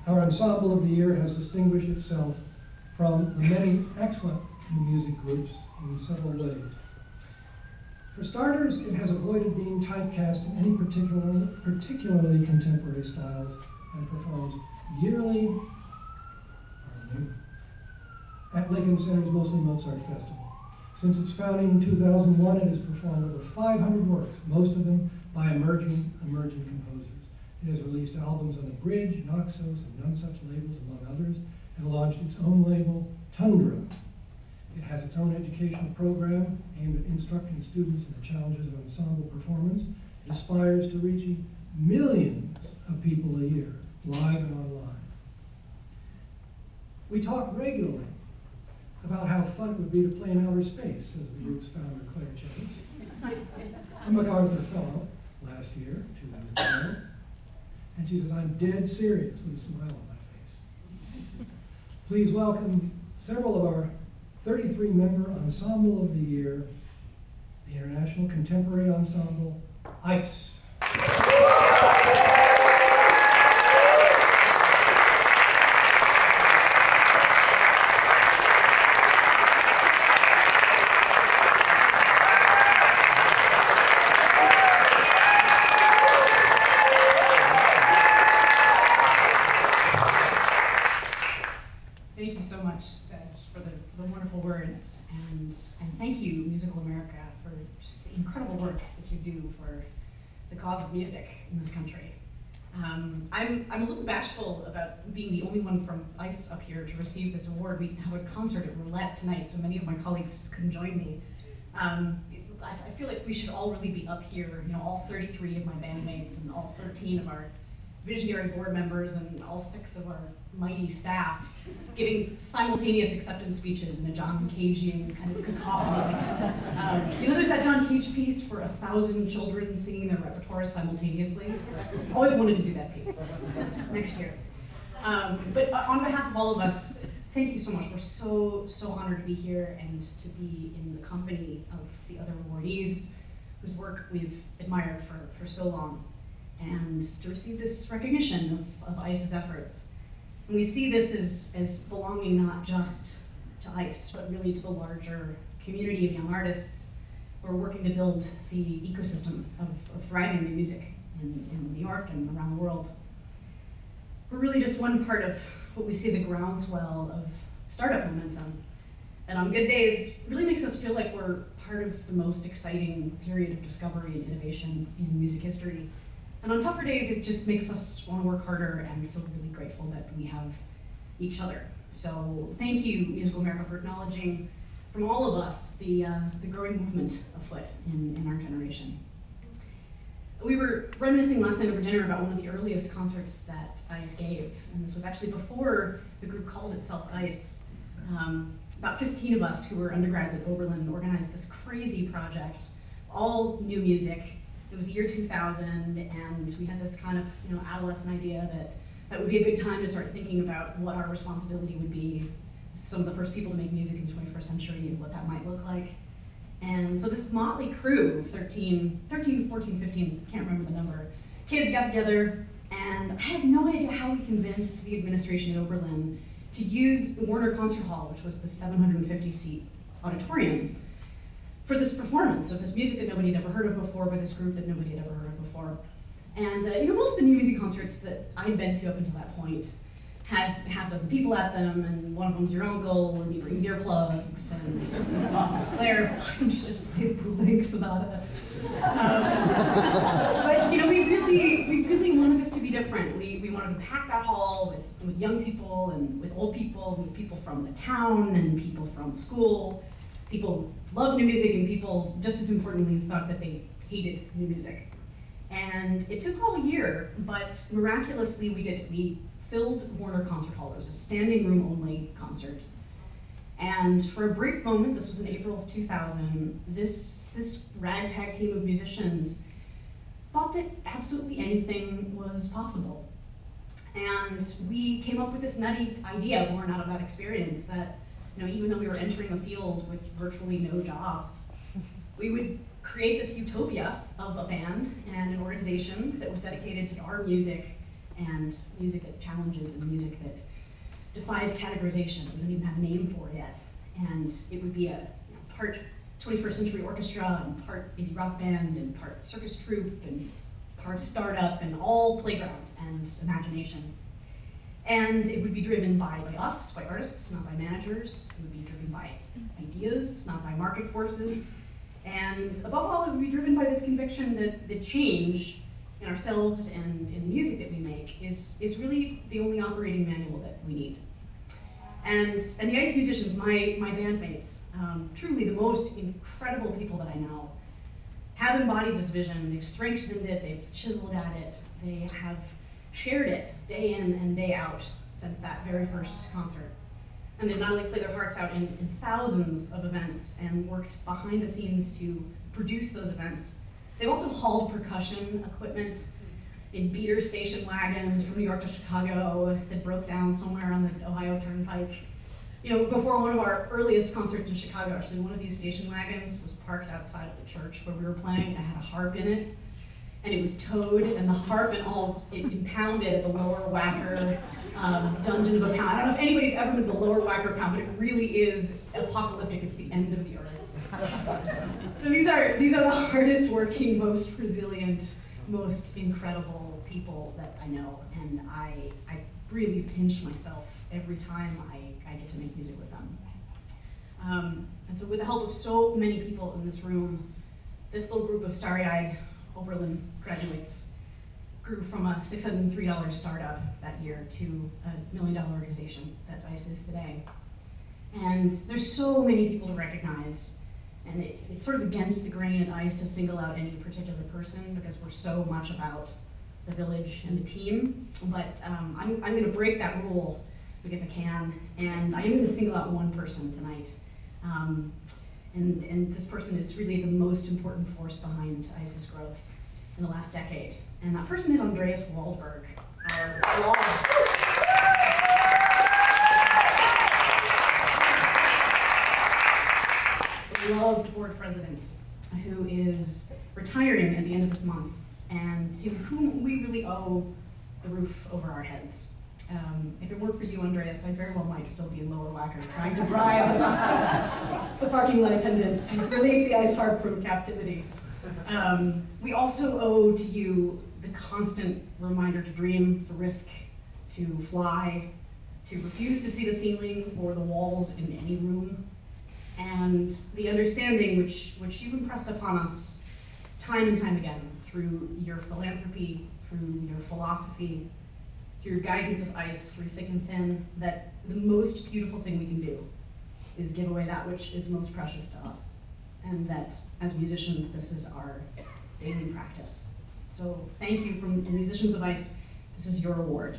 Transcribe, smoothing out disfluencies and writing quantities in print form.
Our Ensemble of the Year has distinguished itself from the many excellent new music groups in several ways. For starters, it has avoided being typecast in any particularly contemporary styles and performs yearly at Lincoln Center's Mostly Mozart Festival. Since its founding in 2001, it has performed over 500 works, most of them by emerging composers. It has released albums on the Bridge, Naxos, and None Such labels, among others, and launched its own label, Tundra. It has its own educational program aimed at instructing students in the challenges of ensemble performance. It aspires to reaching millions of people a year, live and online. We talk regularly about how fun it would be to play in outer space, says the group's founder, Claire Chase, a MacArthur Fellow last year, 2 years ago. And she says, I'm dead serious, with a smile on my face. Please welcome several of our 33-member Ensemble of the Year, the International Contemporary Ensemble, ICE. Thank you so much, Sedge, for the wonderful words, and thank you, Musical America, for just the incredible work that you do for the cause of music in this country. I'm a little bashful about being the only one from ICE up here to receive this award. We have a concert at Roulette tonight, so many of my colleagues couldn't join me. I feel like we should all really be up here, you know, all 33 of my bandmates and all 13 of our visionary board members and all 6 of our mighty staff giving simultaneous acceptance speeches in a John Cagean kind of cacophony. You know, there's that John Cage piece for 1,000 children singing their repertoire simultaneously. Always wanted to do that piece next year. But on behalf of all of us, thank you so much. We're so honored to be here and to be in the company of the other awardees whose work we've admired for so long, and to receive this recognition of ICE's efforts. And we see this as belonging not just to ICE, but really to the larger community of young artists who are working to build the ecosystem of thriving new music in New York and around the world. We're really just one part of what we see as a groundswell of startup momentum. And on good days, really makes us feel like we're part of the most exciting period of discovery and innovation in music history. And on tougher days, it just makes us want to work harder and feel really grateful that we have each other. So thank you, Musical America, for acknowledging from all of us the growing movement afoot in our generation. We were reminiscing last night over dinner about one of the earliest concerts that ICE gave, and this was actually before the group called itself ICE. About 15 of us who were undergrads at Oberlin organized this crazy project, all new music. It was the year 2000, and we had this kind of adolescent idea that would be a good time to start thinking about what our responsibility would be, some of the first people to make music in the 21st century and what that might look like. And so this motley crew of 13, 14, 15, can't remember the number, kids got together, and I have no idea how we convinced the administration at Oberlin to use the Warner Concert Hall, which was the 750-seat auditorium, for this performance of this music that nobody had ever heard of before by this group that nobody had ever heard of before. And most of the new music concerts that I had been to up until that point had half a dozen people at them, and one of them's your uncle, and he brings earplugs, and he says, Claire, why don't you just play the Bootleg Sonata? But we really wanted this to be different. We wanted to pack that hall with young people and with old people, with people from the town and people from school. People loved new music, and people, just as importantly, thought that they hated new music. And it took all a year, but miraculously we did it. We filled Warner Concert Hall. It was a standing room only concert. And for a brief moment, this was in April of 2000, this ragtag team of musicians thought that absolutely anything was possible. And we came up with this nutty idea born out of that experience that even though we were entering a field with virtually no jobs, we would create this utopia of a band and an organization that was dedicated to our music and music that challenges and music that defies categorization. We don't even have a name for it yet. And it would be a part 21st century orchestra and part indie rock band and part circus troupe and part startup and all playground and imagination. And it would be driven by us, by artists, not by managers. It would be driven by ideas, not by market forces. And above all, it would be driven by this conviction that the change in ourselves and in the music that we make is really the only operating manual that we need. And the ICE musicians, my bandmates, truly the most incredible people that I know, have embodied this vision. They've strengthened it, they've chiseled at it, they have shared it day in and day out since that very first concert. And they've not only played their hearts out in thousands of events and worked behind the scenes to produce those events, they've also hauled percussion equipment in beater station wagons from New York to Chicago that broke down somewhere on the Ohio Turnpike. You know, before one of our earliest concerts in Chicago, actually, one of these station wagons was parked outside of the church where we were playing. It had a harp in it, and it was towed, and the harp and all, it impounded at the Lower Wacker Dungeon of a Pound. I don't know if anybody's ever been to the Lower Wacker Pound, but it really is apocalyptic. It's the end of the earth. So these are the hardest working, most resilient, most incredible people that I know, and I really pinch myself every time I get to make music with them. And so with the help of so many people in this room, this little group of starry-eyed Oberlin graduates grew from a $603 startup that year to a $1 million organization that ICE is today. And there's so many people to recognize, and it's sort of against the grain at ICE to single out any particular person because we're so much about the village and the team. But I'm going to break that rule because I can, and I am going to single out one person tonight. And this person is really the most important force behind ICE's growth in the last decade. And that person is Andreas Waldberg, our beloved board president, who is retiring at the end of this month, and to whom we really owe the roof over our heads. If it weren't for you, Andreas, I very well might still be in Lower Wacker trying to bribe the parking lot attendant to release the ice harp from captivity. We also owe to you the constant reminder to dream, to risk, to fly, to refuse to see the ceiling or the walls in any room, and the understanding which you've impressed upon us time and time again through your philanthropy, through your philosophy, through your guidance of ICE, through thick and thin, that the most beautiful thing we can do is give away that which is most precious to us. And that as musicians, this is our daily practice. So thank you from the musicians of ICE. This is your award.